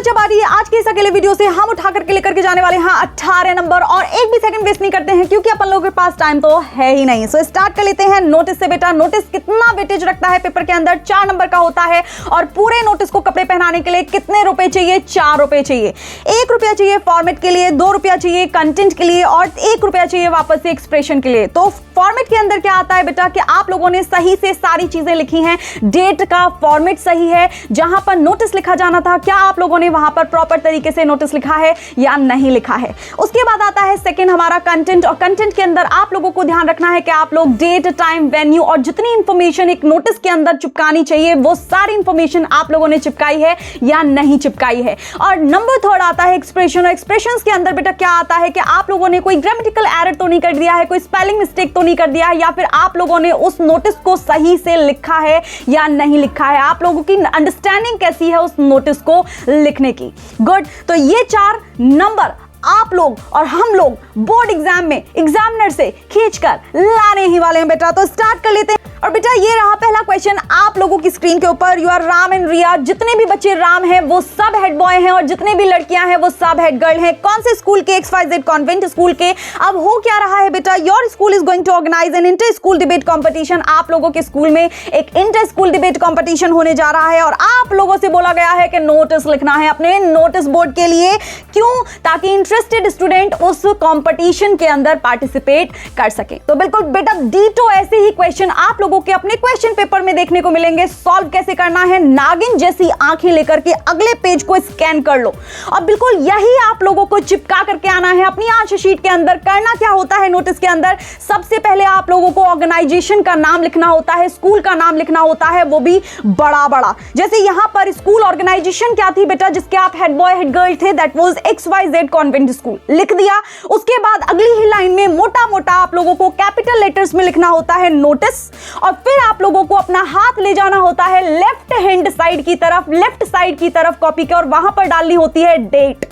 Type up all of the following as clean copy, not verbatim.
बच्चा बारी है आज के इस अकेले वीडियो से हम उठा करके लेकर के जाने वाले हैं 18 नंबर और एक भी सेकंड वेस्ट नहीं करते हैं क्योंकि अपन लोगों के पास टाइम तो है ही नहीं। सो स्टार्ट कर लेते हैं नोटिस से। बेटा नोटिस कितना वेटेज रखता है पेपर के अंदर? 4 नंबर का होता है और पूरे नोटिस को कपड़े पहनाने के लिए कितने रुपए चाहिए? 4 रुपए चाहिए। 1 रुपया चाहिए फॉर्मेट के लिए, 2 रुपया चाहिए कंटेंट के लिए और 1 रुपया चाहिए वापस से एक्सप्रेशन के लिए। तो फॉर्मेट के अंदर क्या आता है बेटा कि आप लोगों ने सही से सारी चीजें लिखी हैं। डेट का फॉर्मेट सही है, जहां पर नोटिस लिखा जाना था क्या आप लोगों ने वहां पर प्रॉपर तरीके से नोटिस लिखा है या नहीं लिखा है। उसके बाद आता है सेकंड हमारा कंटेंट, और कंटेंट के अंदर आप लोगों को ध्यान रखना है कि आप लोग डेट, टाइम, वेन्यू और जितनी इंफॉर्मेशन एक नोटिस के अंदर चिपकानी चाहिए वो सारी इंफॉर्मेशन आप लोगों ने चिपकाई है या नहीं चिपकाई है। और नंबर थर्ड आता है एक्सप्रेशन। एक्सप्रेशंस के अंदर बेटा क्या आता है कि आप लोगों ने कोई ग्रामेटिकल एरर तो नहीं कर दिया है, कोई स्पेलिंग मिस्टेक तो नहीं कर दिया है, या फिर आप लोगों ने उस नोटिस को सही से लिखा है या नहीं लिखा है। आप लोगों की अंडरस्टैंडिंग कैसी है उस नोटिस को लिखने की। गुड। तो ये 4 नंबर आप लोग और हम लोग बोर्ड एग्जाम में एग्जामिनर से खींचकर लाने ही वाले हैं बेटा। तो स्टार्ट कर लेते हैं। और बेटा ये रहा पहला क्वेश्चन आप लोगों की स्क्रीन के ऊपर। यू आर राम एंड रिया। जितने भी बच्चे राम हैं वो सब हेड बॉय हैं और जितने भी लड़कियां हैं वो सब हेड गर्ल हैं। कौन से स्कूल के? XYZ कॉन्वेंट स्कूल के। अब हो क्या रहा है बेटा, your school is going to organise an inter school debate competition. आप लोगों के स्कूल में एक इंटर स्कूल डिबेट कॉम्पिटिशन होने जा रहा है और आप लोगों से बोला गया है कि नोटिस लिखना है अपने नोटिस बोर्ड के लिए। क्यों? ताकि इंटरेस्टेड स्टूडेंट उस कॉम्पिटिशन के अंदर पार्टिसिपेट कर सके। तो बिल्कुल बेटा डीटो ऐसे ही क्वेश्चन आप लोगों के अपने क्वेश्चन पेपर में देखने को मिलेंगे। सॉल्व कैसे करना है, नागिन जैसी आंखें लेकर के अगले पेज को स्कैन कर लो और बिल्कुल यही आप लोगों को चिपका करके आना है अपनी आंसर शीट के अंदर। करना क्या होता है नोटिस के अंदर, सबसे पहले आप लोगों को ऑर्गेनाइजेशन का नाम लिखना होता है, स्कूल का नाम लिखना होता है, वो भी बड़ा बड़ा। जैसे यहां पर स्कूल ऑर्गेनाइजेशन क्या थी बेटा जिसके आप हेड बॉय हेड गर्ल थे, that was XYZ convent school, लिख दिया। उसके बाद अगली ही लाइन में मोटा मोटा आप लोगों को कैपिटल लेटर्स में लिखना होता है नोटिस, और फिर आप लोगों को अपना हाथ ले जाना होता है लेफ्ट हैंड साइड की तरफ, लेफ्ट साइड की तरफ कॉपी के, और वहां पर डालनी होती है डेट।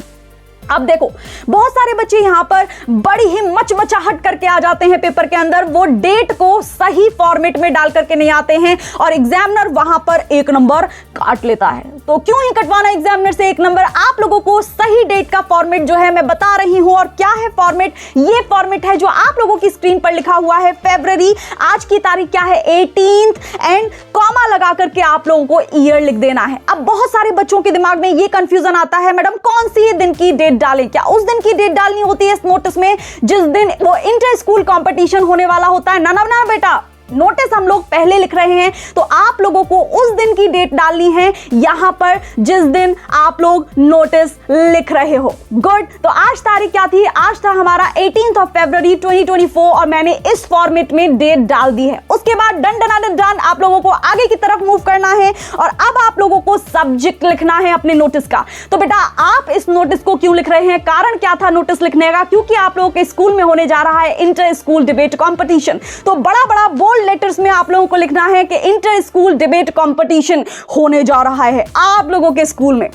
अब देखो बहुत सारे बच्चे यहां पर बड़ी ही मचमचाहट करके आ जाते हैं पेपर के अंदर, वो डेट को सही फॉर्मेट में डाल करके नहीं आते हैं और एग्जामिनर वहां पर 1 नंबर काट लेता है। तो क्यों ही कटवाना एग्जामिनर से 1 नंबर? आप लोगों को सही डेट का फॉर्मेट जो है मैं बता रही हूं। और क्या है फॉर्मेट? ये फॉर्मेट है जो आप लोगों की स्क्रीन पर लिखा हुआ है फरवरी। आज की तारीख क्या है? 18 एंड कॉमा लगा करके आप लोगों को ईयर लिख देना है। अब बहुत सारे बच्चों के दिमाग में ये कंफ्यूजन आता है, मैडम कौन सी दिन की डेट डालें? क्या उस दिन की डेट डालनी होती है इस नोटिस में जिस दिन वो इंटर स्कूल कंपटीशन होने वाला होता है? ना बेटा, नोटिस हम लोग पहले लिख रहे हैं तो आप लोगों को उस दिन की डेट डालनी है यहां पर जिस दिन आप लोग नोटिस लिख रहे हो। गुड। तो आज तारीख क्या थी? आज था हमारा 18 फरवरी 2024 और मैंने इस फॉर्मेट में डेट डाल दी है। उसके बाद डन आप लोगों को आगे की तरफ मूव करना है और अब आप लोगों को सब्जेक्ट लिखना है अपने नोटिस का। तो बेटा आप इस नोटिस को क्यों लिख रहे हैं? कारण क्या था नोटिस लिखने का? क्योंकि आप लोगों के स्कूल में होने जा रहा है इंटर स्कूल डिबेट कॉम्पिटिशन। तो बड़ा बड़ा बोल्ड लेटर्स में आप लोगों को लिखना है कि इंटर स्कूल डिबेट कंपटीशन होने जा रहा है आप लोगों के स्कूल में।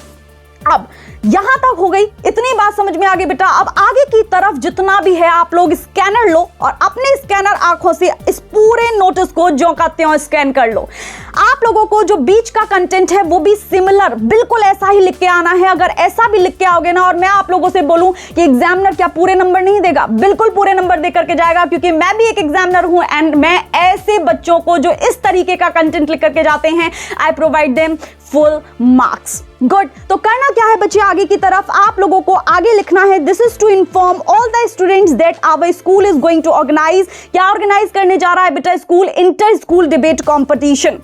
अब यहां तक हो गई, इतनी बात समझ में आ गई बेटा। अब आगे की तरफ जितना भी है आप लोग स्कैनर लो और अपने स्कैनर आंखों से इस पूरे नोटिस को ज्यों का त्यों स्कैन कर लो। आप लोगों को जो बीच का कंटेंट है वो भी सिमिलर बिल्कुल ऐसा ही लिख के आना है। अगर ऐसा भी लिख के आओगे ना और मैं आप लोगों से बोलूं कि एग्जामिनर क्या पूरे नंबर नहीं देगा? बिल्कुल पूरे नंबर दे करके जाएगा, क्योंकि मैं भी एक एग्जामिनर हूं एंड मैं ऐसे बच्चों को जो इस तरीके का कंटेंट लिख करके जाते हैं I provide them full marks. Good. तो करना क्या है बच्चे, आगे की तरफ आप लोगों को आगे लिखना है this is to inform all the students that our school is going to organise. क्या ऑर्गेनाइज करने जा रहा है बेटा? School inter school debate competition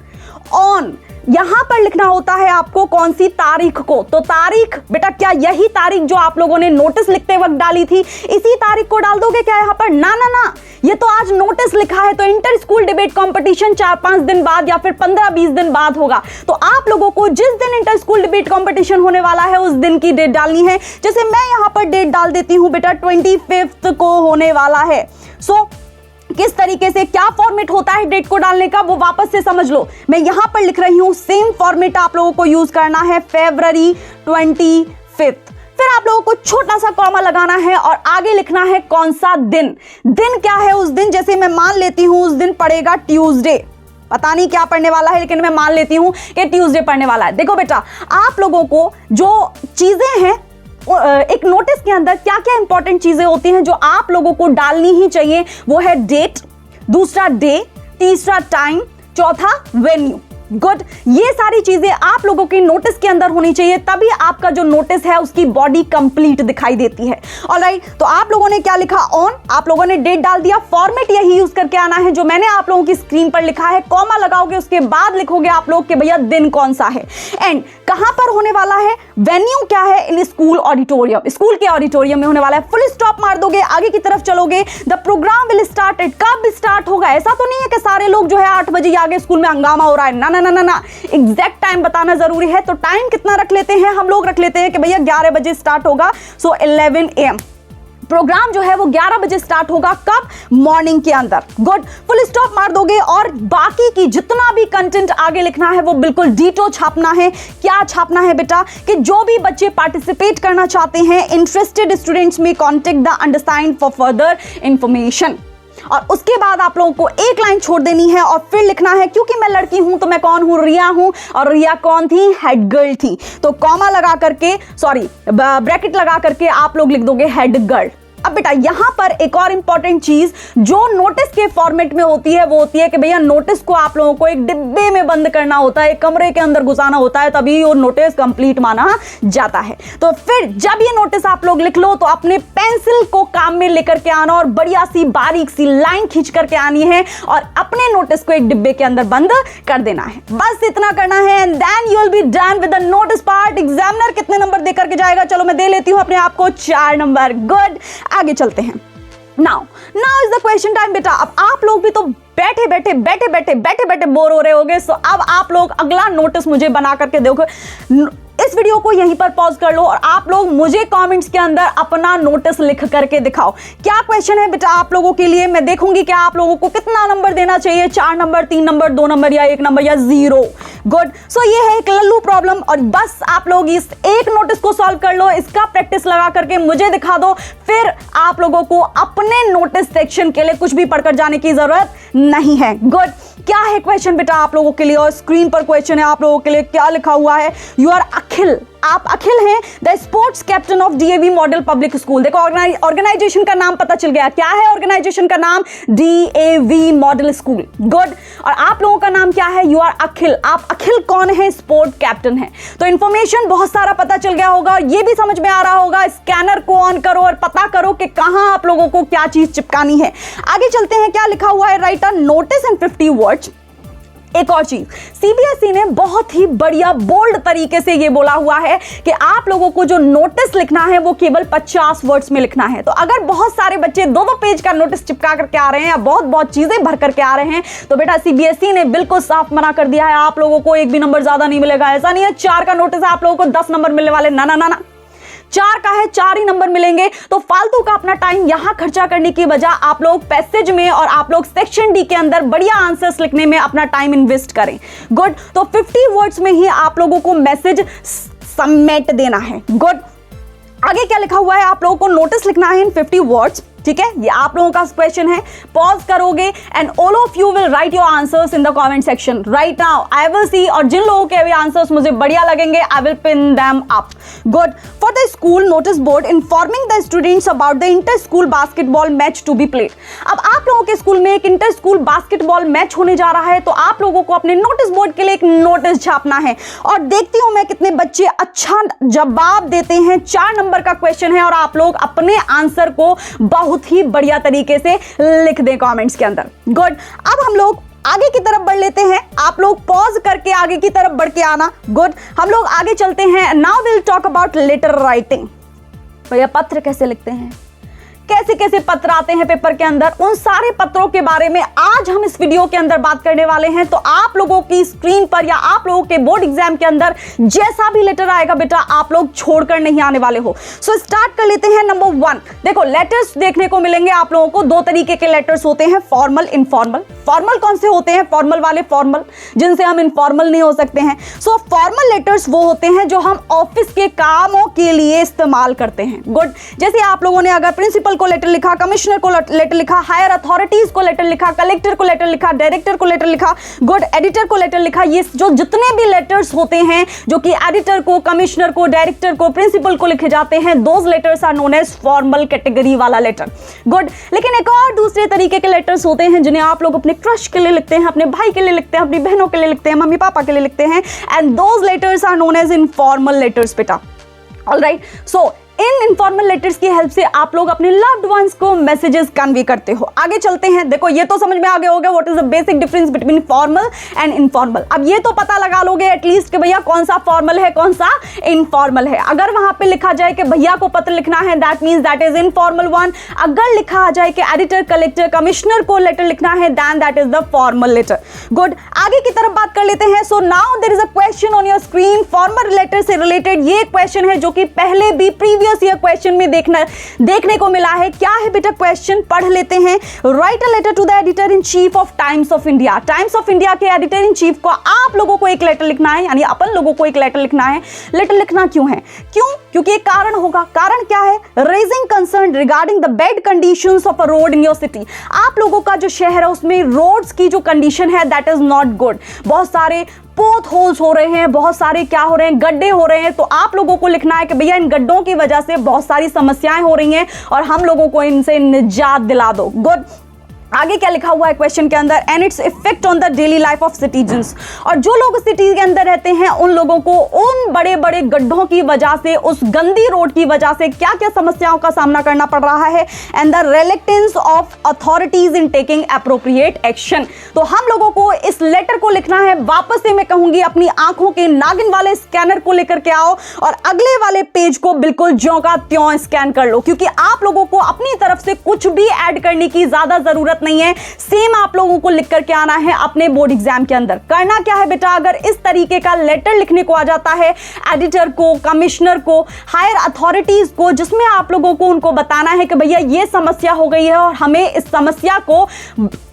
on. यहां पर लिखना होता है आपको कौन सी तारीख को। तो तारीख बेटा क्या यही तारीख जो आप लोगों ने नोटिस लिखते वक्त डाली थी इसी तारीख को डाल दोगे क्या यहां पर? ना, ये तो आज नोटिस लिखा है तो इंटर स्कूल डिबेट कंपटीशन 4-5 दिन बाद या फिर 15-20 दिन बाद होगा। तो आप लोगों को जिस दिन इंटर स्कूल डिबेट कंपटीशन होने वाला है उस दिन की डेट डालनी है। जैसे मैं यहां पर डेट डाल देती हूं बेटा 25 को होने वाला है। सो किस तरीके से क्या फॉर्मेट होता है डेट को डालने का वो वापस से समझ लो। मैं यहां पर लिख रही हूं, सेम फॉर्मेट आप लोगों को यूज करना है फरवरी 25। फिर आप लोगों को छोटा सा कॉमा लगाना है और आगे लिखना है कौन सा दिन। दिन क्या है उस दिन? जैसे मैं मान लेती हूं उस दिन पड़ेगा ट्यूसडे। पता नहीं क्या पढ़ने वाला है, लेकिन मैं मान लेती हूं कि ट्यूसडे पढ़ने वाला है। देखो बेटा, आप लोगों को जो चीजें हैं एक नोटिस के अंदर क्या क्या इंपॉर्टेंट चीजें होती हैं जो आप लोगों को डालनी ही चाहिए, वो है डेट, दूसरा डे, तीसरा टाइम, चौथा वेन्यू। गुड, ये सारी चीजें आप लोगों की नोटिस के अंदर होनी चाहिए, तभी आपका जो नोटिस है उसकी बॉडी कंप्लीट दिखाई देती है। ऑलराइट, तो आप लोगों ने क्या लिखा? ऑन, आप लोगों ने डेट डाल दिया। फॉर्मेट यही यूज करके आना है जो मैंने आप लोगों की स्क्रीन पर लिखा है, कॉमा लगाओगे, उसके बाद लिखोगे आप लोग कि भैया दिन कौन सा है एंड कहां पर होने वाला है, वेन्यू क्या है, इन स्कूल ऑडिटोरियम, स्कूल के ऑडिटोरियम में होने वाला है। फुल स्टॉप मार दोगे, आगे की तरफ चलोगे। The programme will start at, कब स्टार्ट होगा? ऐसा तो नहीं है कि सारे लोग जो है 8 बजे आगे स्कूल में हंगामा हो रहा है, ना ना ना ना ना, एग्जैक्ट टाइम बताना जरूरी है। तो टाइम कितना रख लेते हैं हम लोग? रख लेते हैं कि भैया 11 बजे स्टार्ट होगा, सो 11 AM। प्रोग्राम जो है वो 11 बजे स्टार्ट होगा, कब? मॉर्निंग के अंदर। गुड, फुल स्टॉप मार दोगे और बाकी की जितना भी कंटेंट आगे लिखना है वो बिल्कुल डीटो छापना है। क्या छापना है बेटा? कि जो भी बच्चे पार्टिसिपेट करना चाहते हैं, इंटरेस्टेड स्टूडेंट्स में contact the undersigned for further information. और उसके बाद आप लोगों को एक लाइन छोड़ देनी है और फिर लिखना है, क्योंकि मैं लड़की हूं तो मैं कौन हूं? रिया हूं। और रिया कौन थी? हेड गर्ल थी। तो कॉमा लगा करके, सॉरी ब्रैकेट लगा करके आप लोग लिख दोगे हेड गर्ल। अब बेटा यहां पर एक और इंपॉर्टेंट चीज जो नोटिस के फॉर्मेट में होती है वो होती है कि भैया नोटिस को आप लोगों को एक डिब्बे में बंद करना होता है, एक कमरे के अंदर घुसाना होता है, तभी वो नोटिस कंप्लीट माना जाता है। तो फिर जब ये नोटिस आप लोग लिख लो तो अपने पेंसिल को काम में लेकर के आना और बढ़िया सी बारीक सी लाइन खींच करके आनी है और अपने नोटिस को एक डिब्बे के अंदर बंद कर देना है। बस इतना करना है and then you will be done with the notice part. Examiner कितने नंबर दे करके जाएगा? चलो मैं दे लेती हूं अपने आप को 4 नंबर। गुड, आगे चलते हैं। Now is the question time बेटा। अब आप लोग भी तो बैठे बैठे बोर हो रहे होंगे, सो अब आप लोग अगला नोटिस मुझे बना करके देखो। इस वीडियो को यहीं पर पॉज कर लो और आप लोग मुझे कमेंट्स के अंदर अपना नोटिस लिख करके दिखाओ। क्या क्वेश्चन है बेटा आप लोगों के लिए? मैं देखूंगी कि आप लोगों को कितना नंबर देना चाहिए, 4 नंबर, 3 नंबर, 2 नंबर या 1 नंबर या 0। गुड, सो ये है एक लल्लू प्रॉब्लम और बस आप लोग इस एक नोटिस को सॉल्व कर लो, इसका प्रैक्टिस लगा करके मुझे दिखा दो, फिर आप लोगों को अपने नोटिस सेक्शन के लिए कुछ भी पढ़कर जाने की जरूरत नहीं है। गुड, क्या है क्वेश्चन बेटा आप लोगों के लिए? और स्क्रीन पर क्वेश्चन है आप लोगों के लिए, क्या लिखा हुआ है? यू आर अखिल, आप अखिल हैं, the sports captain of DAV model public school. देखो ऑर्गेनाइजेशन का नाम पता चल गया, क्या है ऑर्गेनाइजेशन का नाम? DAV model school. गुड, और आप लोगों का नाम क्या है? यू आर अखिल। आप अखिल कौन है? स्पोर्ट कैप्टन है। तो इंफॉर्मेशन बहुत सारा पता चल गया होगा, ये भी समझ में आ रहा होगा। स्कैनर को ऑन करो और पता करो कि कहां आप लोगों को क्या चीज चिपकानी है। आगे चलते हैं, क्या लिखा हुआ है? Right a notice in 50 words. एक और चीज, CBSE ने बहुत ही बढ़िया बोल्ड तरीके से ये बोला हुआ है कि आप लोगों को जो नोटिस लिखना है वो केवल 50 वर्ड्स में लिखना है। तो अगर बहुत सारे बच्चे 2-2 पेज का नोटिस चिपका करके आ रहे हैं या बहुत चीजें भर करके आ रहे हैं तो बेटा CBSE ने बिल्कुल साफ मना कर दिया है, आप लोगों को एक भी नंबर ज्यादा नहीं मिलेगा। ऐसा नहीं है 4 का नोटिस है आप लोगों को 10 नंबर मिलने वाले, ना ना ना ना, 4 का है 4 ही नंबर मिलेंगे। तो फालतू का अपना टाइम यहां खर्चा करने की बजाय आप लोग पैसेज में और आप लोग सेक्शन डी के अंदर बढ़िया आंसर्स लिखने में अपना टाइम इन्वेस्ट करें। गुड, तो 50 वर्ड्स में ही आप लोगों को मैसेज समेट देना है। गुड, आगे क्या लिखा हुआ है? आप लोगों को नोटिस लिखना है इन 50 वर्ड्स। ठीक है, ये आप लोगों का क्वेश्चन है, पॉज करोगे and all of you will write your answers in the comment section right now. I will see, और जिन लोगों के भी आंसर्स मुझे बढ़िया लगेंगे I will pin them up. Good, for the school notice board informing the students about the inter school basketball match to be played. अब आप लोगों के स्कूल में एक इंटर स्कूल बास्केटबॉल मैच होने जा रहा है, तो आप लोगों को अपने नोटिस बोर्ड के लिए एक नोटिस छापना है। और देखती हूं मैं कितने बच्चे अच्छा जवाब देते हैं। 4 नंबर का क्वेश्चन है और आप लोग अपने आंसर को बहुत ही बढ़िया तरीके से लिख दें कमेंट्स के अंदर। गुड, अब हम लोग आगे की तरफ बढ़ लेते हैं, आप लोग पॉज करके आगे की तरफ बढ़ के आना। गुड, हम लोग आगे चलते हैं। Now will talk about letter writing. भैया पत्र कैसे लिखते हैं, कैसे कैसे पत्र आते हैं पेपर के अंदर, उन सारे पत्रों के बारे में आज हम इस वीडियो के अंदर बात करने वाले हैं। तो आप लोगों की स्क्रीन पर या आप लोगों के बोर्ड एग्जाम के अंदर जैसा भी लेटर आएगा बेटा आप लोग छोड़कर नहीं आने वाले हो। सो स्टार्ट कर लेते हैं। नंबर 1, देखो लेटर्स देखने को मिलेंगे आप लोगों को। 2 तरीके के लेटर्स होते हैं, फॉर्मल, इनफॉर्मल। फॉर्मल कौन से होते हैं? फॉर्मल वाले फॉर्मल, जिनसे हम इनफॉर्मल नहीं हो सकते हैं। सो फॉर्मल लेटर्स वो होते हैं जो हम ऑफिस के कामों के लिए इस्तेमाल करते हैं। गुड, जैसे आप लोगों ने अगर प्रिंसिपल प्रिंसिपल को लेटर लिखा, कमिश्नर को लेटर लिखा, हायर अथॉरिटीज को लेटर लिखा, कलेक्टर को लेटर लिखा, डायरेक्टर को लेटर लिखा, गुड, एडिटर को लेटर लिखा। ये जो जितने भी लेटर्स होते हैं जो कि एडिटर को, कमिश्नर को, डायरेक्टर को, प्रिंसिपल को लिखे जाते हैं, those letters are known as formal category वाला लेटर। गुड। लेकिन एक और दूसरे तरीके के लेटर्स होते हैं जिन्हें आप लोग अपने क्रश के लिए लिखते हैं, अपने भाई के लिए लिखते हैं, अपनी बहनों के लिए लिखते हैं, मम्मी पापा के लिए लिखते हैं, and those letters are known as informal letters बेटा। Alright, so in informal letters की हेल्प से आप लोग अपने लव्ड वंस को मैसेजेस कन्वे करते हो। आगे चलते हैं। देखो ये तो समझ में आ गया होगा what is the basic difference between formal and informal. अब ये तो पता लगा लोगे एटलीस्ट कि भैया कौन सा फॉर्मल है कौन सा इनफॉर्मल है। अगर वहां पे लिखा जाए कि भैया को पत्र लिखना है, that means that is informal one. अगर लिखा जाए कि एडिटर, कलेक्टर, कमिश्नर को लेटर लिखना है, then that is the formal letter. Good. आगे की तरफ बात कर लेते हैं। So now there is a question on your screen formal letter से रिलेटेड। ये क्वेश्चन है जो कि पहले भी प्रीवियस ईयर क्वेश्चन में देखने को मिला है। क्या है बेटा क्वेश्चन, पढ़ लेते हैं। Write a letter to the editor in chief of Times of India. Times of India के एडिटर इन चीफ को आप लोगों को एक लेटर लिखना है, यानी अपन लोगों को एक लेटर लिखना है। लेटर लिखना क्यों है? क्यों? क्योंकि एक कारण होगा। कारण क्या है? Raising concern regarding the bad conditions of a road in your city. आप लोगों का जो शहर है उसमें रोड्स की जो कंडीशन है दैट इज नॉट गुड। बहुत सारे पोथ होल्स हो रहे हैं, बहुत सारे क्या हो रहे हैं, गड्ढे हो रहे हैं। तो आप लोगों को लिखना है कि भैया इन गड्ढों की वजह से बहुत सारी समस्याएं हो रही हैं और हम लोगों को इनसे निजात दिला दो। गुड। आगे क्या लिखा हुआ है क्वेश्चन के अंदर? And its effect on the daily life of citizens. और जो लोग सिटी के अंदर रहते हैं उन लोगों को उन बड़े बड़े गड्ढों की वजह से, उस गंदी रोड की वजह से क्या क्या समस्याओं का सामना करना पड़ रहा है। And the reluctance of authorities in taking appropriate action. तो हम लोगों को इस लेटर को लिखना है। वापस से मैं कहूंगी अपनी आंखों के नागिन वाले स्कैनर को लेकर के आओ और अगले वाले पेज को बिल्कुल ज्यों का त्यों स्कैन कर लो, क्योंकि आप लोगों को अपनी तरफ से कुछ भी ऐड करने की ज्यादा जरूरत नहीं है। सेम आप लोगों को लिख करके आना है अपने बोर्ड एग्जाम के अंदर। करना क्या है बेटा? अगर इस तरीके का लेटर लिखने को आ जाता है एडिटर को, कमिश्नर को, हायर अथॉरिटीज को, जिसमें आप लोगों को उनको बताना है कि भैया ये समस्या हो गई है और हमें इस समस्या को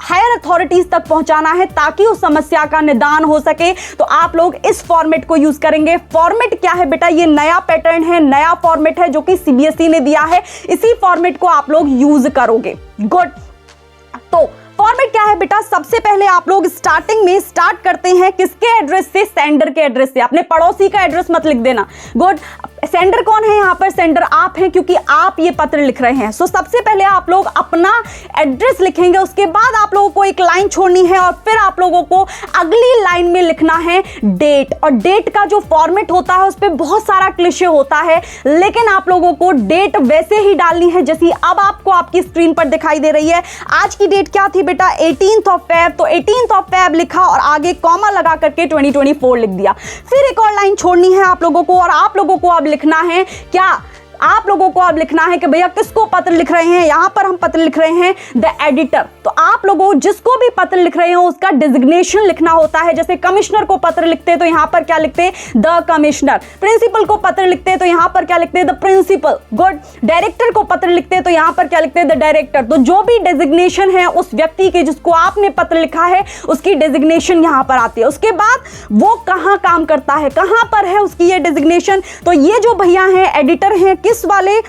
हायर अथॉरिटीज तक पहुंचाना है ताकि उस समस्या का निदान हो सके, तो आप लोग इस फॉर्मेट को यूज करेंगे। फॉर्मेट क्या है बेटा? ये नया पैटर्न है, नया फॉर्मेट है जो कि सीबीएसई ने दिया है। इसी फॉर्मेट को आप लोग यूज करोगे। गुड। तो फॉर्मेट क्या है बेटा? सबसे पहले आप लोग स्टार्टिंग में स्टार्ट करते हैं किसके एड्रेस से? सेंडर के एड्रेस से। अपने पड़ोसी का एड्रेस मत लिख देना। गुड। सेंडर कौन है यहाँ पर? सेंडर आप हैं, क्योंकि आप ये पत्र लिख रहे हैं। सो सबसे पहले आप लोग अपना एड्रेस लिखेंगे, उसके बाद आप लोगों को एक लाइन छोड़नी है और फिर आप लोगों को अगली लाइन में लिखना है डेट। और डेट का जो फॉर्मेट होता है उस पर बहुत सारा क्लिशे होता है, लेकिन आप लोगों को डेट वैसे ही डालनी है जैसी अब आपको आपकी स्क्रीन पर दिखाई दे रही है। आज की डेट क्या थी बेटा? 18th of Feb। तो 18th of Feb लिखा और आगे कॉमा लगा करके 2024 लिख दिया। फिर एक और लाइन छोड़नी है आप लोगों को और आप लोगों को अब लिखना है क्या? आप लोगों को अब लिखना है कि भैया किसको पत्र लिख रहे हैं। यहां पर हम पत्र लिख रहे हैं द एडिटर। तो आप लोगों जिसको भी पत्र लिख रहे हो उसका डिजिग्नेशन लिखना होता है। जैसे कमिश्नर को पत्र लिखते तो यहां पर क्या लिखते? The commissioner. प्रिंसिपल को पत्र लिखते तो यहां पर क्या लिखते? The principal. गुड। डायरेक्टर को पत्र लिखते तो यहां पर क्या लिखते? The director. तो जो भी डिजिग्नेशन है उस व्यक्ति के जिसको आपने पत्र लिखा है उसकी डिजिग्नेशन यहां पर आती है। उसके बाद वो कहां काम करता है, कहां पर है उसकी ये डिजिग्नेशन। तो ये जो भैया हैं एडिटर हैं किस वाले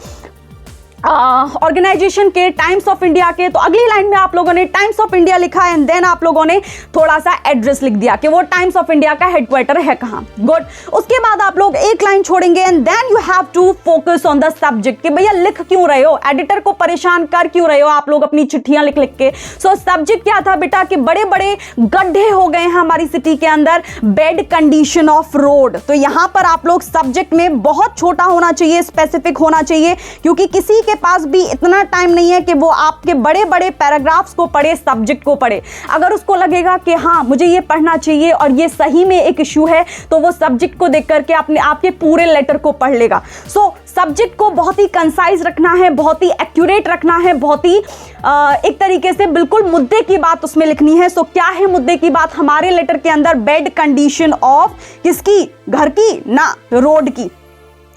ऑर्गेनाइजेशन के? टाइम्स ऑफ इंडिया के। तो अगली लाइन में आप लोगों ने टाइम्स ऑफ इंडिया लिखा एंड देन आप लोगों ने थोड़ा सा एड्रेस लिख दिया कि वो टाइम्स ऑफ इंडिया का हेडक्वार्टर है कहाँ। गुड। उसके बाद आप लोग एक लाइन छोड़ेंगे and then you have to focus on the subject कि भैया लिख क्यों रहे हो, एडिटर को परेशान कर क्यों रहे हो आप लोग अपनी चिट्ठियां लिख लिख के। सो सब्जेक्ट क्या था बेटा कि बड़े बड़े गड्ढे हो गए हैं हमारी सिटी के अंदर, बैड कंडीशन ऑफ रोड। तो यहां पर आप लोग सब्जेक्ट में बहुत छोटा होना चाहिए, स्पेसिफिक होना चाहिए, क्योंकि किसी के पास भी इतना टाइम नहीं है कि वो आपके बड़े बड़े पैराग्राफ्स को पढ़े, सब्जेक्ट को पढ़े। अगर उसको लगेगा कि हाँ मुझे ये पढ़ना चाहिए और ये सही में एक इश्यू है तो वो सब्जेक्ट को देख करके अपने आपके पूरे लेटर को पढ़ लेगा। सो सब्जेक्ट को बहुत ही कंसाइज रखना है, बहुत ही एक्यूरेट रखना है, बहुत ही एक तरीके से बिल्कुल मुद्दे की बात उसमें लिखनी है। सो क्या है मुद्दे की बात हमारे लेटर के अंदर? बैड कंडीशन ऑफ किसकी? घर की ना, रोड की।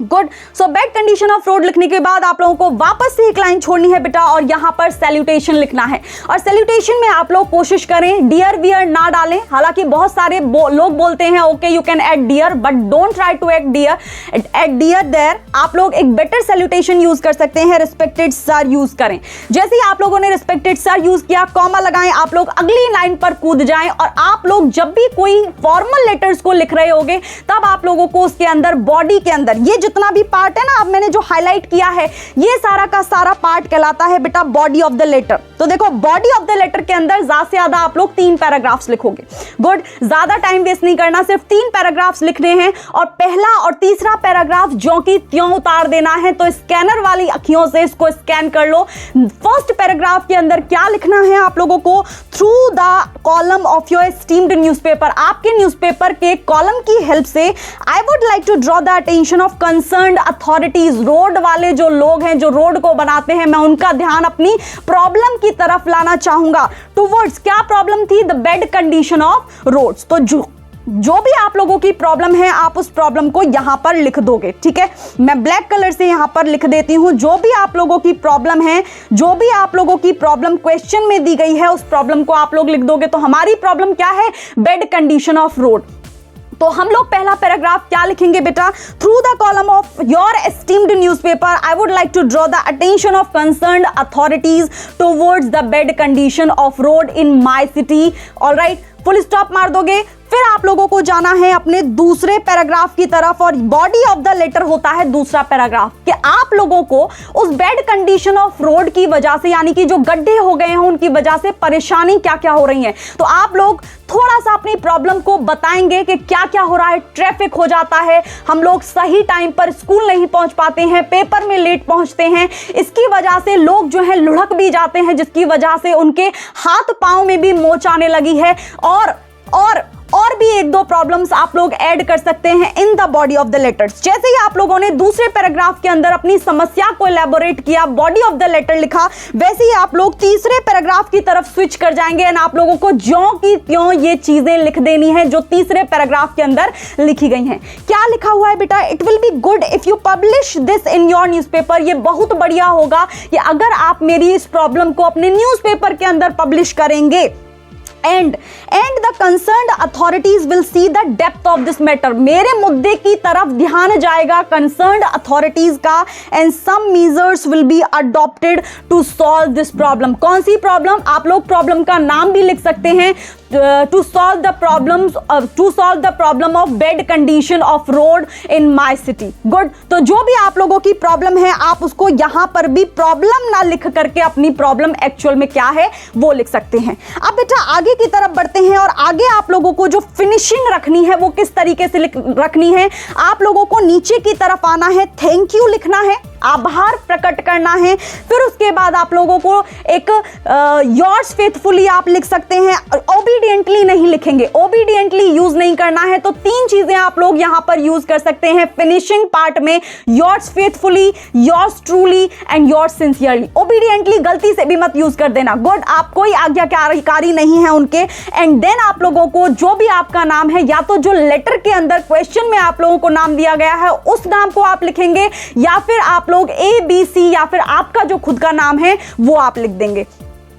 Good. So bad condition of road लिखने के बाद आप लोगों को वापस से एक लाइन छोड़नी है बेटा और यहाँ पर सैल्यूटेशन लिखना है। और सैल्यूटेशन में आप लोग कोशिश करें डियर वियर ना डालें। हालांकि बहुत सारे लोग बोलते हैं okay you can add dear, but don't try to add dear there. आप लोग एक बेटर सैल्यूटेशन यूज कर सकते हैं, रिस्पेक्टेड सर यूज करें। जैसे ही आप लोगों ने रिस्पेक्टेड सर यूज किया, कॉमा लगाएं, आप लोग अगली लाइन पर कूद जाएं। और आप लोग जब भी कोई फॉर्मल लेटर्स को लिख रहे होंगे तब आप लोगों को उसके अंदर बॉडी के अंदर ये जितना भी पार्ट है ना, अब मैंने जो हाईलाइट किया है ये सारा का सारा पार्ट कहलाता है बेटा बॉडी ऑफ द लेटर। तो देखो बॉडी ऑफ द लेटर के अंदर ज्यादा से ज्यादा आप लोग 3 पैराग्राफ्स लिखोगे। गुड, ज्यादा टाइम वेस्ट नहीं करना, सिर्फ 3 पैराग्राफ्स लिखने हैं और पहला और तीसरा पैराग्राफ ज्यों की त्यों उतार देना है। तो स्कैनर वाली अखियों से इसको स्कैन कर लो। फर्स्ट पैराग्राफ के अंदर क्या लिखना है आप लोगों को, through the column of your esteemed newspaper, आपके न्यूज़पेपर के कॉलम की हेल्प से I would like to draw the attention of concerned authorities. Road वाले जो लोग हैं जो रोड को बनाते हैं, मैं उनका ध्यान अपनी प्रॉब्लम की तरफ लाना चाहूंगा। टुवर्ड्स, क्या प्रॉब्लम थी, the bad condition of roads. तो जो भी आप लोगों की प्रॉब्लम है आप उस प्रॉब्लम को यहां पर लिख दोगे। ठीक है, मैं ब्लैक कलर से यहां पर लिख देती हूं। जो भी आप लोगों की प्रॉब्लम है, जो भी आप लोगों की प्रॉब्लम क्वेश्चन में दी गई है, उस प्रॉब्लम को आप लोग लिख दोगे। तो हमारी प्रॉब्लम क्या है, बैड कंडीशन ऑफ रोड। तो हम लोग पहला पैराग्राफ क्या लिखेंगे बेटा, through the column of your esteemed newspaper I would like to draw the attention of concerned authorities towards the bad condition of road in my city. Alright, full stop मार दोगे। फिर आप लोगों को जाना है अपने दूसरे पैराग्राफ की तरफ और बॉडी ऑफ द लेटर होता है दूसरा पैराग्राफ कि आप लोगों को उस बैड कंडीशन ऑफ रोड की वजह से, यानी कि जो गड्ढे हो गए हैं उनकी वजह से परेशानी क्या क्या हो रही है। तो आप लोग थोड़ा सा अपनी प्रॉब्लम को बताएंगे कि क्या क्या हो रहा है। ट्रैफिक हो जाता है, हम लोग सही टाइम पर स्कूल नहीं पहुंच पाते हैं, पेपर में लेट पहुंचते हैं, इसकी वजह से लोग जो है लुढ़क भी जाते हैं, जिसकी वजह से उनके हाथ पांव में भी मोच आने लगी है। और भी 1-2 प्रॉब्लम्स आप लोग ऐड कर सकते हैं in the body of the letters. जैसे ही आप लोगों ने दूसरे पैराग्राफ के अंदर अपनी समस्या को एलैबोरेट किया, बॉडी ऑफ द लेटर लिखा, वैसे ही आप लोग तीसरे पैराग्राफ की तरफ स्विच कर जाएंगे एंड आप लोगों को ज्यों की त्यों ये चीजें लिख देनी है जो तीसरे पैराग्राफ के अंदर लिखी गई हैं। क्या लिखा हुआ है बेटा, it will be good if you publish this in your newspaper. ये बहुत बढ़िया होगा कि अगर आप मेरी इस प्रॉब्लम को अपने न्यूज़पेपर के अंदर पब्लिश करेंगे। and the concerned authorities will see the depth of this matter। मेरे मुद्दे की तरफ ध्यान जाएगा concerned authorities का and some measures will be adopted to solve this problem। कौन सी प्रॉब्लम, आप लोग प्रॉब्लम का नाम भी लिख सकते हैं, to solve the problem of bad condition of road in my city। Good, तो जो भी आप लोगों की प्रॉब्लम है आप उसको यहां पर भी प्रॉब्लम ना लिख करके अपनी प्रॉब्लम एक्चुअल में क्या है वो लिख सकते हैं। अब बेटा आगे की तरफ बढ़ते हैं और आगे आप लोगों को जो फिनिशिंग रखनी है वो किस तरीके से रखनी है। आप लोगों को नीचे की तरफ आना है, थैंक यू लिखना है, आभार प्रकट करना है। फिर उसके बाद आप लोगों को एक योर्स फेथफुली आप लिख सकते हैं। ओबीडियंटली नहीं लिखेंगे, ओबीडियंटली यूज नहीं करना है। तो 3 चीजें आप लोग यहां पर यूज कर सकते हैं फिनिशिंग पार्ट में, yours faithfully, yours truly and yours sincerely. Obediently गलती से भी मत यूज कर देना। गुड, आप कोई आज्ञाकारी नहीं है उनके। एंड देन आप लोगों को जो भी आपका नाम है, या तो जो लेटर के अंदर क्वेश्चन में आप लोगों को नाम दिया गया है उस नाम को आप लिखेंगे, या फिर आप लोग ABC या फिर आपका जो खुद का नाम है वो आप लिख देंगे।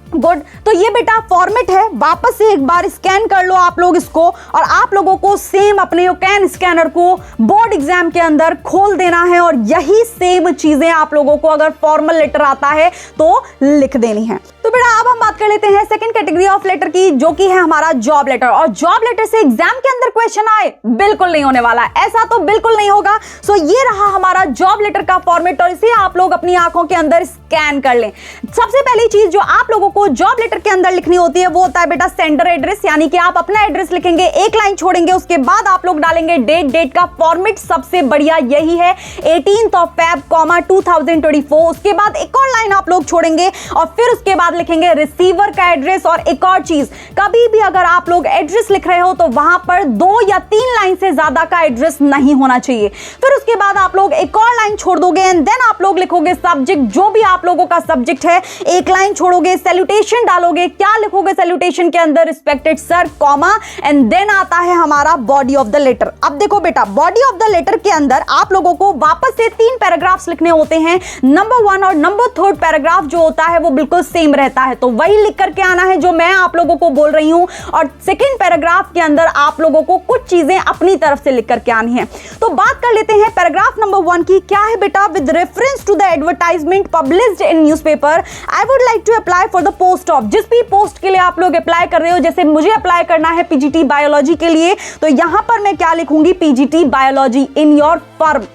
गुड, तो ये बेटा फॉर्मेट है, वापस से एक बार स्कैन कर लो आप लोग इसको और आप लोगों को सेम अपने कैन स्कैनर को बोर्ड एग्जाम के अंदर खोल देना है और यही सेम चीजें आप लोगों को अगर फॉर्मल लेटर आता है तो लिख देनी है। तो बेटा अब हम बात कर लेते हैं सेकंड कैटेगरी ऑफ लेटर की, जो कि है हमारा जॉब लेटर। और जॉब लेटर से एग्जाम के अंदर क्वेश्चन आए, बिल्कुल नहीं होने वाला, ऐसा तो बिल्कुल नहीं होगा। सो ये रहा हमारा जॉब लेटर का फॉर्मेट और इसे आप लोग अपनी आंखों के अंदर स्कैन कर लें। सबसे पहली चीज जो आप लोगों को जॉब लेटर के अंदर लिखनी होती है वो होता है बेटा सेंडर एड्रेस, यानी कि आप अपना एड्रेस लिखेंगे, एक लाइन छोड़ेंगे, उसके बाद आप लोग डालेंगे डेट। डेट का फॉर्मेट सबसे बढ़िया यही है 18 Feb, 2024। उसके बाद एक और लाइन आप लोग छोड़ेंगे और फिर उसके बाद लिखेंगे रिसीवर का एड्रेस। और एक और चीज, कभी भी अगर आप लोग एड्रेस लिख रहे हो तो वहां पर 2 या 3 लाइन से ज्यादा का एड्रेस नहीं होना चाहिए। फिर उसके बाद आप लोग एक और लाइन छोड़ दोगे एंड देन आप लोग लिखोगे सब्जेक्ट, जो भी आप लोगों का सब्जेक्ट है, एक लाइन छोड़ोगे, सैल्यूटेशन डालोगे। क्या लिखोगे सैल्यूटेशन के अंदर? Respected sir, comma, and then आता है हमारा बॉडी ऑफ द लेटर। अब देखो बेटा, बॉडी ऑफ द लेटर के अंदर आप लोगों को वापस से 3 पैराग्राफ्स लिखने होते हैं। नंबर 1 और नंबर 3 पैराग्राफ जो होता है वो बिल्कुल सेम रहता है, तो वही लिख करके आना है जो मैं आप लोगों को बोल रही हूं, और सेकंड पैराग्राफ के अंदर आप लोगों को कुछ चीजें अपनी तरफ से लिख करके आनी है। तो बात कर लेते हैं पैराग्राफ नंबर 1 की। क्या है बेटा? With reference to the advertisement published in newspaper, I would like to apply for the post of. जिस भी पोस्ट के लिए आप लोग अप्लाई कर रहे हो, जैसे मुझे अप्लाई करना है पीजीटी बायोलॉजी के लिए, तो यहां पर मैं क्या लिखूंगी? PGT biology in your firm,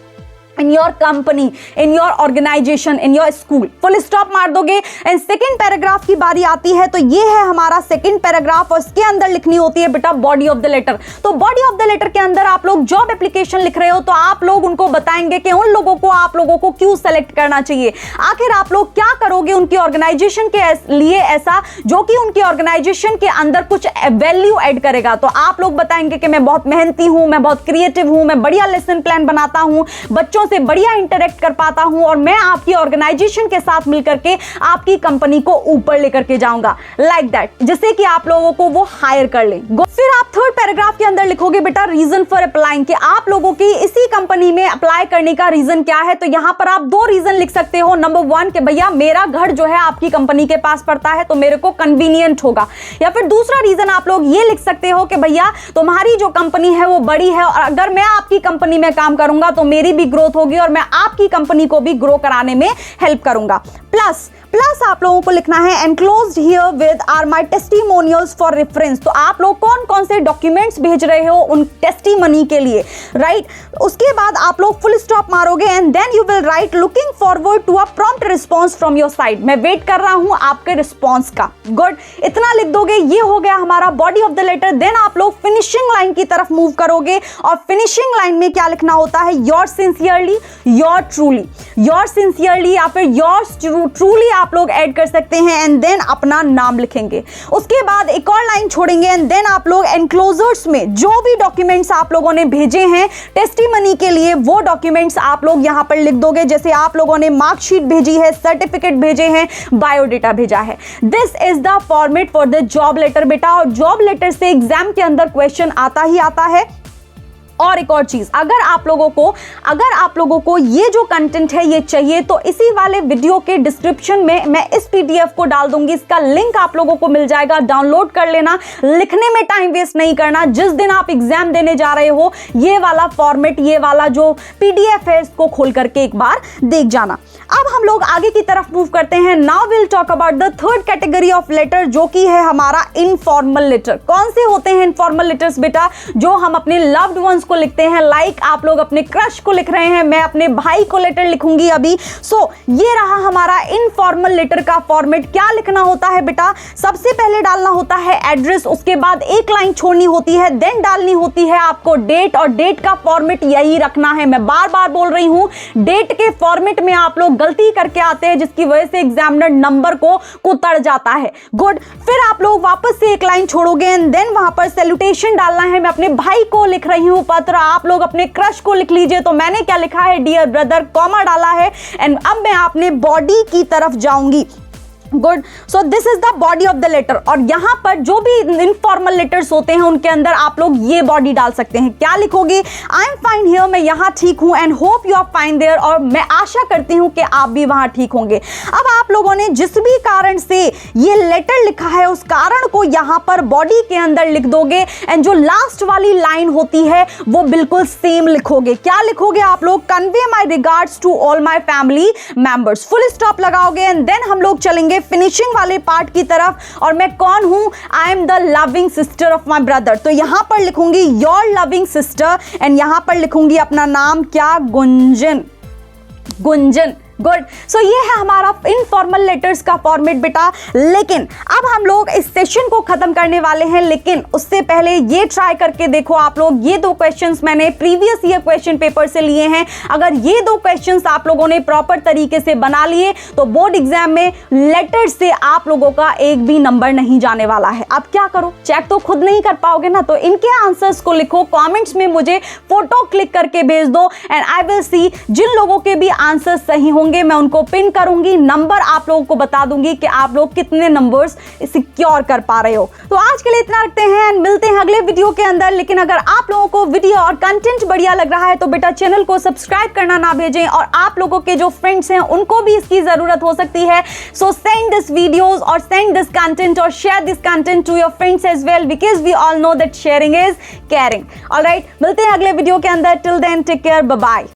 in your company, in your organisation, in your school, full stop मार दोगे। एंड सेकंड पैराग्राफ की बारी आती है, तो ये है हमारा सेकंड पैराग्राफ और इसके अंदर लिखनी होती है बेटा बॉडी ऑफ द लेटर। तो बॉडी ऑफ द लेटर के अंदर आप लोग जॉब एप्लीकेशन लिख रहे हो, तो आप लोग उनको बताएंगे कि उन लोगों को आप लोगों को क्यों सेलेक्ट करना चाहिए, आखिर आप लोग क्या करोगे उनकी ऑर्गेनाइजेशन के लिए ऐसा जो कि उनकी ऑर्गेनाइजेशन के अंदर कुछ वैल्यू ऐड करेगा। तो आप लोग बताएंगे कि मैं बहुत मेहनती हूं, मैं बहुत क्रिएटिव हूं, मैं बढ़िया लेसन प्लान बनाता हूं, बच्चों से बढ़िया इंटरेक्ट कर पाता हूं, और मैं आपकी ऑर्गेनाइजेशन के साथ मिलकर के आपकी कंपनी को ऊपर लेकर के जाऊंगा, लाइक दैट, जिससे कि आप लोगों को वो हायर कर ले। फिर आप थर्ड पैराग्राफ के अंदर लिखोगे बेटा रीजन फॉर अप्लाइंग, कि आप लोगों की इसी कंपनी में अप्लाई करने का रीजन क्या है। तो यहां पर आप 2 रीजन लिख सकते हो। नंबर 1 कि भैया मेरा घर जो है आपकी कंपनी के पास पड़ता है, तो मेरे को कन्वीनियंट होगा। या फिर दूसरा रीजन आप लोग ये लिख सकते हो कि भैया तुम्हारी जो कंपनी है वो बड़ी है, और अगर मैं आपकी कंपनी में काम करूंगा तो मेरी भी ग्रोथ होगी और मैं आपकी कंपनी को भी ग्रो कराने में हेल्प करूंगा। प्लस आप लोगों को लिखना है enclosed herewith are my testimonials for reference. तो आप लोग कौन कौन से डॉक्यूमेंट्स भेज रहे हो उन टेस्टिमनी के लिए, राइट। उसके बाद आप लोग फुल स्टॉप मारोगे and then you will write looking forward to a prompt response from your side. मैं वेट कर रहा हूं आपके रिस्पॉन्स का। गुड, इतना लिख दोगे। ये हो गया हमारा body of the letter. Then आप लोग फिनिशिंग लाइन की तरफ मूव करोगे, और फिनिशिंग लाइन में क्या लिखना होता है? Your sincerely, your truly, your sincerely या फिर योर ट्रूली आप लोग ऐड कर सकते हैं, एंड देन अपना नाम लिखेंगे। उसके बाद एक और लाइन छोड़ेंगे एंड देन आप लोग एनक्लोजर्स में जो भी डॉक्यूमेंट्स आप लोगों ने भेजे हैं टेस्टिमनी के लिए, वो डॉक्यूमेंट्स आप लोग यहां पर लिख दोगे। जैसे आप लोगों ने मार्कशीट भेजी है, सर्टिफिकेट भेजे हैं, बायोडेटा भेजा है। This is the format for the job letter बेटा, और जॉब लेटर से एग्जाम के अंदर क्वेश्चन आता ही आता है। और एक और चीज, अगर आप लोगों को ये जो कंटेंट है ये चाहिए, तो इसी वाले वीडियो के डिस्क्रिप्शन में मैं इस पीडीएफ को डाल दूंगी। इसका लिंक आप लोगों को मिल जाएगा, डाउनलोड कर लेना। लिखने में टाइम वेस्ट नहीं करना। जिस दिन आप एग्जाम देने जा रहे हो, ये वाला फॉर्मेट, ये वाला जो पीडीएफ है, इसको खोल करके एक बार देख जाना। अब हम लोग आगे की तरफ मूव करते हैं। Now will talk about the third category of letter, जो कि है हमारा इनफॉर्मल लेटर। कौन से होते हैं इनफॉर्मल लेटर्स बेटा? जो हम अपने लव्ड वंस को लिखते हैं, लाइक आप लोग अपने क्रश को लिख रहे हैं, मैं अपने भाई को लेटर लिखूंगी अभी। ये रहा हमारा इनफॉर्मल लेटर का फॉर्मेट। क्या लिखना होता है बेटा? सबसे पहले डालना होता है एड्रेस, उसके बाद एक लाइन छोड़नी होती है, देन डालनी होती है आपको डेट, और डेट का फॉर्मेट यही रखना है। मैं बार बार बोल रही हूं, डेट के फॉर्मेट में आप लोग गलती करके आते हैं, जिसकी वजह से एग्जामिनर नंबर को कुतर जाता है। गुड, फिर आप लोग वापस से एक लाइन छोड़ोगे एंड देन वहां पर सैल्यूटेशन डालना है। मैं अपने भाई को लिख रही हूं पत्र, आप लोग अपने क्रश को लिख लीजिए। तो मैंने क्या लिखा है? डियर ब्रदर, कॉमा डाला है, एंड अब मैं अपने बॉडी की तरफ जाऊंगी। Good, so this is the body of the letter. और यहां पर जो भी इनफॉर्मल लेटर्स होते हैं उनके अंदर आप लोग ये बॉडी डाल सकते हैं। क्या लिखोगे? आई एम फाइन हियर, मैं यहां ठीक हूं, and hope you are fine there, और मैं आशा करती हूं कि आप भी वहां ठीक होंगे। अब आप लोगों ने जिस भी कारण से ये लेटर लिखा है, उस कारण को यहां पर बॉडी के अंदर लिख दोगे, एंड जो लास्ट वाली लाइन होती है वो बिल्कुल सेम लिखोगे। क्या लिखोगे आप लोग? Convey my regards to all my family members, full stop लगाओगे, एंड देन हम लोग चलेंगे फिनिशिंग वाले पार्ट की तरफ। और मैं कौन हूं? I am the loving sister of my brother. तो यहां पर लिखूंगी योर लविंग सिस्टर, एंड यहां पर लिखूंगी अपना नाम, क्या? गुंजन। गुंजन, गुड। सो ये है हमारा इनफॉर्मल लेटर्स का फॉर्मेट बेटा। लेकिन अब हम लोग इस सेशन को खत्म करने वाले हैं, लेकिन उससे पहले ये ट्राई करके देखो आप लोग, ये 2 क्वेश्चंस मैंने प्रीवियस ईयर क्वेश्चन पेपर से लिए हैं। अगर ये 2 क्वेश्चंस आप लोगों ने प्रॉपर तरीके से बना लिए तो बोर्ड एग्जाम में लेटर से आप लोगों का एक भी नंबर नहीं जाने वाला है। अब क्या करो, चेक तो खुद नहीं कर पाओगे ना, तो इनके आंसर्स को लिखो, कमेंट्स में मुझे फोटो क्लिक करके भेज दो एंड आई विल सी जिन लोगों के भी आंसर सही होंगे मैं उनको पिन करूंगी, नंबर आप लोगों को बता दूंगी कि आप लोग कितने नंबर्स सिक्योर कर पा रहे हो। तो आज के लिए इतना रखते हैं एंड मिलते हैं अगले वीडियो के अंदर। लेकिन अगर आप लोगों को वीडियो और कंटेंट बढ़िया लग रहा है तो बेटा चैनल को सब्सक्राइब करना ना भेजें, और आप लोगों के जो फ्रेंड्स हैं उनको भी इसकी जरूरत हो सकती है। सो सेंड दिस वीडियोस और सेंड दिस कंटेंट और share this content to your friends as well, because we all know that sharing is caring. Alright, मिलते हैं अगले वीडियो के अंदर। Till then take care, bye bye.